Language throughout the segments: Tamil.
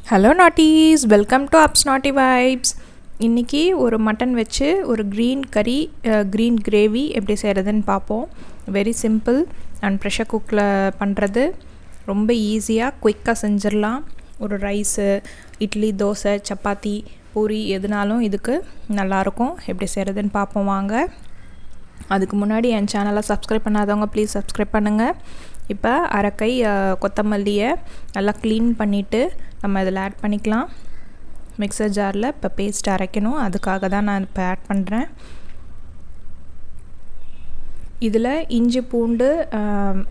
ஹலோ நாட்டீஸ், வெல்கம் டு அப்ஸ் நாட்டி வைப்ஸ். இன்றைக்கி ஒரு மட்டன் வச்சு ஒரு க்ரீன் கறி, க்ரீன் கிரேவி எப்படி செய்கிறதுன்னு பார்ப்போம். வெரி சிம்பிள் அண்ட் ப்ரெஷர் குக்கில் பண்ணுறது. ரொம்ப ஈஸியாக குயிக்காக செஞ்சிடலாம். ஒரு ரைஸு, இட்லி, தோசை, சப்பாத்தி, பூரி எதுனாலும் இதுக்கு நல்லாயிருக்கும். எப்படி செய்கிறதுன்னு பார்ப்போம் வாங்க. அதுக்கு முன்னாடி என் சேனலை சப்ஸ்கிரைப் பண்ணாதவங்க ப்ளீஸ் சப்ஸ்கிரைப் பண்ணுங்கள். இப்போ அரைக்கை கொத்தமல்லியை நல்லா க்ளீன் பண்ணிவிட்டு நம்ம இதில் ஆட் பண்ணிக்கலாம். மிக்சர் ஜாரில் இப்போ பேஸ்ட் அரைக்கணும், அதுக்காக தான் நான் இப்போ ஆட் பண்ணுறேன். இதில் இஞ்சி பூண்டு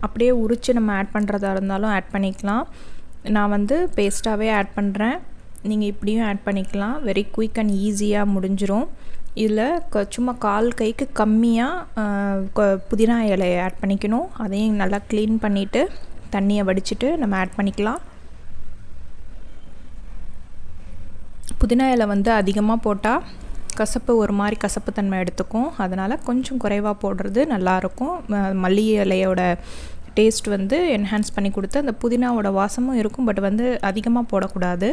அப்படியே உரித்து நம்ம ஆட் பண்ணுறதா இருந்தாலும் ஆட் பண்ணிக்கலாம். நான் பேஸ்ட்டாகவே ஆட் பண்ணுறேன். நீங்கள் இப்படியும் ஆட் பண்ணிக்கலாம். வெரி குயிக் அண்ட் ஈஸியாக முடிஞ்சிரும். இதில் சும்மா கால் கைக்கு கம்மியாக புதினா இலையை ஆட் பண்ணிக்கணும். அதையும் நல்லா க்ளீன் பண்ணிவிட்டு தண்ணியை வடிச்சிட்டு நம்ம ஆட் பண்ணிக்கலாம். புதினா இலை அதிகமாக போட்டால் கசப்பு, ஒரு மாதிரி கசப்பு தன்மை எடுத்துக்கும். அதனால் கொஞ்சம் குறைவாக போடுறது நல்லாயிருக்கும். மல்லி இலையோட டேஸ்ட் என்ஹான்ஸ் பண்ணி கொடுத்து அந்த புதினாவோட வாசமும் இருக்கும். பட் அதிகமாக போடக்கூடாது.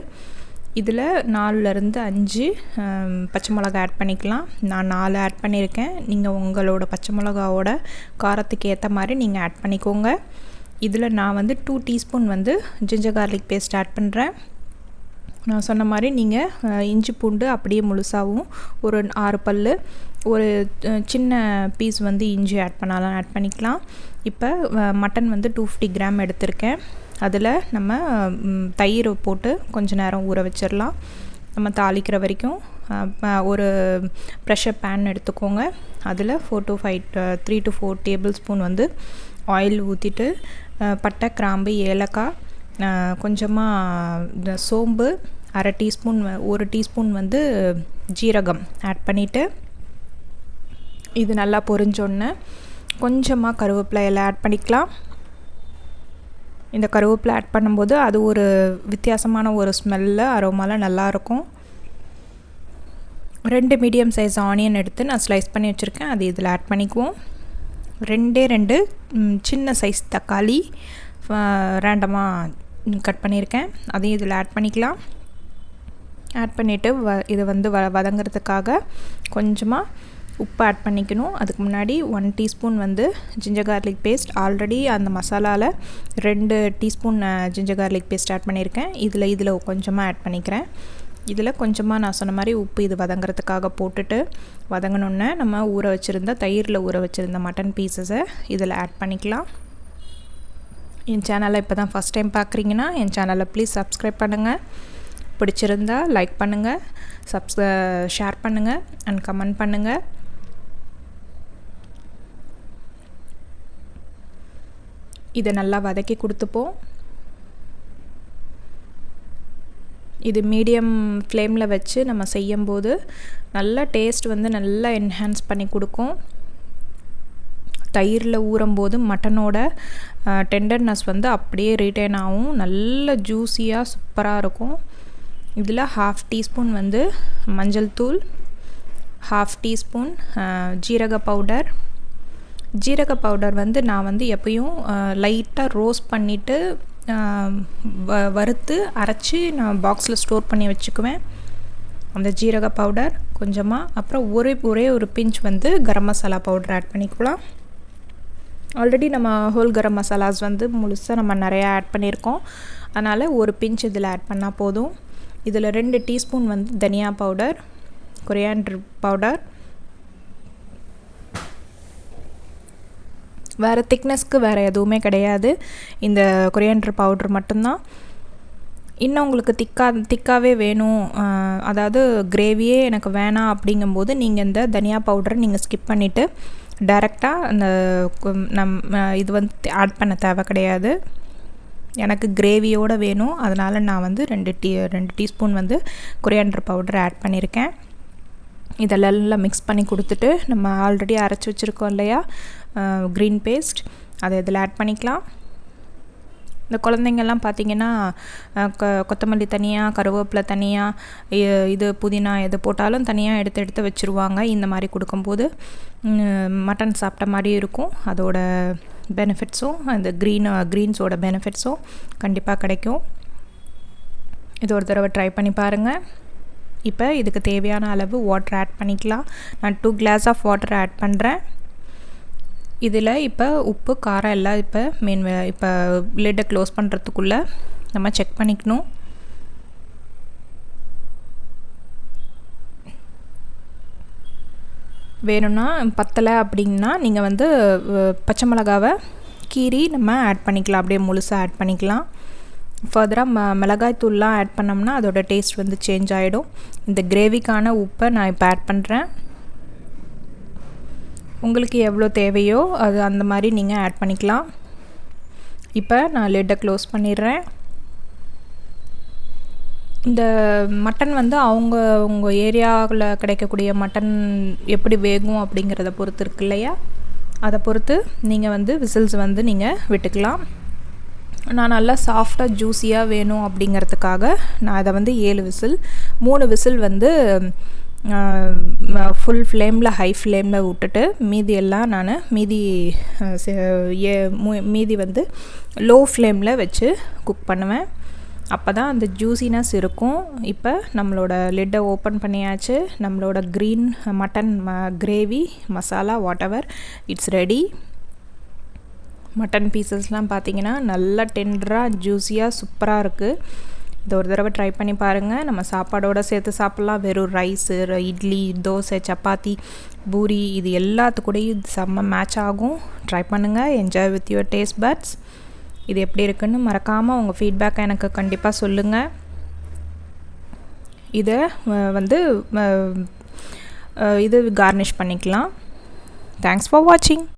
இதில் 4-5 பச்சை மிளகா ஆட் பண்ணிக்கலாம். நான் 4 ஆட் பண்ணியிருக்கேன். நீங்கள் உங்களோட பச்சை மிளகாவோட காரத்துக்கு ஏற்ற மாதிரி நீங்கள் ஆட் பண்ணிக்கோங்க. இதில் நான் 2 teaspoon ginger garlic paste add பண்ணுறேன். நான் சொன்ன மாதிரி நீங்கள் இஞ்சி பூண்டு அப்படியே முழுசாகவும் ஒரு 6 பல், ஒரு சின்ன பீஸ் இஞ்சி ஆட் பண்ணாலும் ஆட் பண்ணிக்கலாம். இப்போ மட்டன் 250 கிராம் எடுத்திருக்கேன். அதில் நம்ம தயிர் போட்டு கொஞ்ச நேரம் ஊற வச்சிடலாம். நம்ம தாளிக்கிற வரைக்கும் ஒரு ப்ரெஷர் பேன் எடுத்துக்கோங்க. அதில் 3 to 4 டேபிள் ஸ்பூன் ஆயில் ஊற்றிட்டு பட்டை, கிராம்பு, ஏலக்காய், கொஞ்சமாக சோம்பு, 1/2 டீஸ்பூன், 1 டீஸ்பூன் ஜீரகம் ஆட் பண்ணிவிட்டு இது நல்லா பொரிஞ்சோடனே கொஞ்சமாக கருவேப்பிலை எல்லாம் ஆட் பண்ணிக்கலாம். இந்த கருவேப்பிலை ஆட் பண்ணும்போது அது ஒரு வித்தியாசமான ஒரு ஸ்மெல்லில் அரோமாவில் நல்லாயிருக்கும். 2 மீடியம் சைஸ் ஆனியன் எடுத்து நான் ஸ்லைஸ் பண்ணி வச்சுருக்கேன். அது இதில் ஆட் பண்ணிக்குவோம். 2 சின்ன சைஸ் தக்காளி ரேண்டமாக கட் பண்ணியிருக்கேன். அதையும் இதில் ஆட் பண்ணிக்கலாம். ஆட் பண்ணிவிட்டு இது வதங்கிறதுக்காக கொஞ்சமாக உப்பு ஆட் பண்ணிக்கணும். அதுக்கு முன்னாடி 1 teaspoon ginger garlic paste, already அந்த மசாலாவில் 2 teaspoon ginger garlic paste add பண்ணியிருக்கேன். இதில் கொஞ்சமாக ஆட் பண்ணிக்கிறேன். இதில் கொஞ்சமாக நான் சொன்ன மாதிரி உப்பு இது வதங்கிறதுக்காக போட்டுட்டு வதங்கணுன்னு நம்ம தயிரில் ஊற வச்சுருந்த மட்டன் பீசஸை இதில் ஆட் பண்ணிக்கலாம். என் சேனலை இப்போ தான் ஃபஸ்ட் டைம் பார்க்குறீங்கன்னா என் சேனலை ப்ளீஸ் சப்ஸ்கிரைப் பண்ணுங்கள். பிடிச்சிருந்தா லைக் பண்ணுங்கள், ஷேர் பண்ணுங்கள் அண்ட் கமெண்ட் பண்ணுங்கள். இதை நல்லா வதக்கி கொடுத்துப்போம். இது மீடியம் ஃப்ளேமில் வச்சு நம்ம செய்யும்போது நல்லா டேஸ்ட் நல்லா என்ஹான்ஸ் பண்ணி கொடுக்கும். தயிரில் ஊறும்போது மட்டனோட டெண்டர்னஸ் அப்படியே ரீட்டைன் ஆகும். நல்ல ஜூஸியாக சூப்பராக இருக்கும். இதில் 1/2 டீஸ்பூன் மஞ்சள் தூள், 1/2 டீஸ்பூன் ஜீரக பவுடர். நான் எப்பயும் லைட்டாக ரோஸ்ட் பண்ணிவிட்டு வறுத்து அரைச்சி நான் பாக்ஸில் ஸ்டோர் பண்ணி வச்சுக்குவேன். அந்த ஜீரக பவுடர் கொஞ்சமாக, அப்புறம் ஒரே ஒரு pinch garam masala powder add பண்ணிக்கலாம். ஆல்ரெடி நம்ம ஹோல் கரம் மசாலாஸ் முழுசாக நம்ம நிறையா ஆட் பண்ணியிருக்கோம். அதனால் ஒரு பிஞ்ச் இதில் ஆட் பண்ணால் போதும். இதில் 2 டீஸ்பூன் தனியா பவுடர், கொரியாண்டர் பவுடர். வேறு திக்னஸ்க்கு வேறு எதுவுமே கிடையாது, இந்த கொரியாண்டர் பவுடர் மட்டும்தான். இன்னும் உங்களுக்கு திக்காகவே வேணும், அதாவது கிரேவியே எனக்கு வேணாம் அப்படிங்கும்போது நீங்கள் இந்த தனியா பவுடரை நீங்கள் ஸ்கிப் பண்ணிவிட்டு டைரெக்டாக அந்த இது ஆட் பண்ண தேவை கிடையாது. எனக்கு கிரேவியோடு வேணும், அதனால் நான் 2 டீஸ்பூன் கொரியாண்டர் பவுடர் ஆட் பண்ணியிருக்கேன். இதெல்லாம் நல்லா மிக்ஸ் பண்ணி கொடுத்துட்டு நம்ம ஆல்ரெடி அரைச்சி வச்சுருக்கோம் இல்லையா க்ரீன் பேஸ்ட், அதை இதில் ஆட் பண்ணிக்கலாம். இந்த குழந்தைங்கள்லாம் பார்த்திங்கன்னா கொத்தமல்லி தனியாக, கருவேப்பிலை தனியாக, இது புதினா எது போட்டாலும் தனியாக எடுத்து வச்சுருவாங்க. இந்த மாதிரி கொடுக்கும்போது மட்டன் சாப்பிட்ட மாதிரி இருக்கும். அதோட பெனிஃபிட்ஸும் அந்த க்ரீன்ஸோட பெனிஃபிட்ஸும் கண்டிப்பாக கிடைக்கும். இது ஒரு தடவை ட்ரை பண்ணி பாருங்கள். இப்போ இதுக்கு தேவையான அளவு வாட்டர் ஆட் பண்ணிக்கலாம். நான் 2 கிளாஸ் ஆஃப் வாட்டர் ஆட் பண்ணுறேன். இதில் இப்போ உப்பு காரம் எல்லாம் இப்போ லிட்டை க்ளோஸ் பண்ணுறதுக்குள்ளே நம்ம செக் பண்ணிக்கணும். வேணும்னா பத்தலை அப்படின்னா நீங்கள் வந்து பச்சை மிளகாவை கீரி நம்ம ஆட் பண்ணிக்கலாம், அப்படியே முழுசாக ஆட் பண்ணிக்கலாம். ஃபர்தராக மிளகாய் தூள்லாம் ஆட் பண்ணோம்னா அதோட டேஸ்ட் வந்து சேஞ்ச் ஆகிடும். இந்த கிரேவிக்கான உப்பை நான் இப்போ ஆட் பண்ணுறேன். உங்களுக்கு எவ்வளோ தேவையோ அது அந்த மாதிரி நீங்கள் ஆட் பண்ணிக்கலாம். இப்போ நான் லிட்டை க்ளோஸ் பண்ணிடுறேன். இந்த மட்டன் வந்து உங்கள் ஏரியாவில் கிடைக்கக்கூடிய மட்டன் எப்படி வேகும் அப்படிங்கிறத பொறுத்து இருக்கு இல்லையா, அதை பொறுத்து நீங்கள் வந்து விசில்ஸ் வந்து நீங்கள் விட்டுக்கலாம். நான் நல்லா சாஃப்டாக ஜூஸியாக வேணும் அப்படிங்கிறதுக்காக நான் அதை வந்து 7 விசில் 3 விசில் வந்து ஃபுல் ஃப்ளேமில் ஹை ஃப்ளேமில் விட்டுட்டு மீதி வந்து லோ ஃப்ளேமில் வச்சு குக் பண்ணுவேன். அப்போ தான் அந்த ஜூஸினஸ் இருக்கும். இப்போ நம்மளோட லிட்டை ஓப்பன் பண்ணியாச்சு. நம்மளோட green mutton gravy masala whatever it's ready. Mutton பீசஸ்லாம் பார்த்திங்கன்னா நல்லா டெண்டராக ஜூஸியாக சூப்பராக இருக்குது. இதை ஒரு தடவை ட்ரை பண்ணி பாருங்கள். நம்ம சாப்பாடோடு சேர்த்து சாப்பிட்லாம். வெறும் ரைஸு, இட்லி, தோசை, சப்பாத்தி, பூரி இது எல்லாத்துக்கூடையும் செம்ம மேட்ச் ஆகும். ட்ரை பண்ணுங்கள். Enjoy with your taste buds. இது எப்படி இருக்குன்னு மறக்காமல் உங்கள் ஃபீட்பேக்கை எனக்கு கண்டிப்பாக சொல்லுங்கள். இதை வந்து இது கார்னிஷ் பண்ணிக்கலாம். தேங்க்ஸ் ஃபார் வாட்சிங்.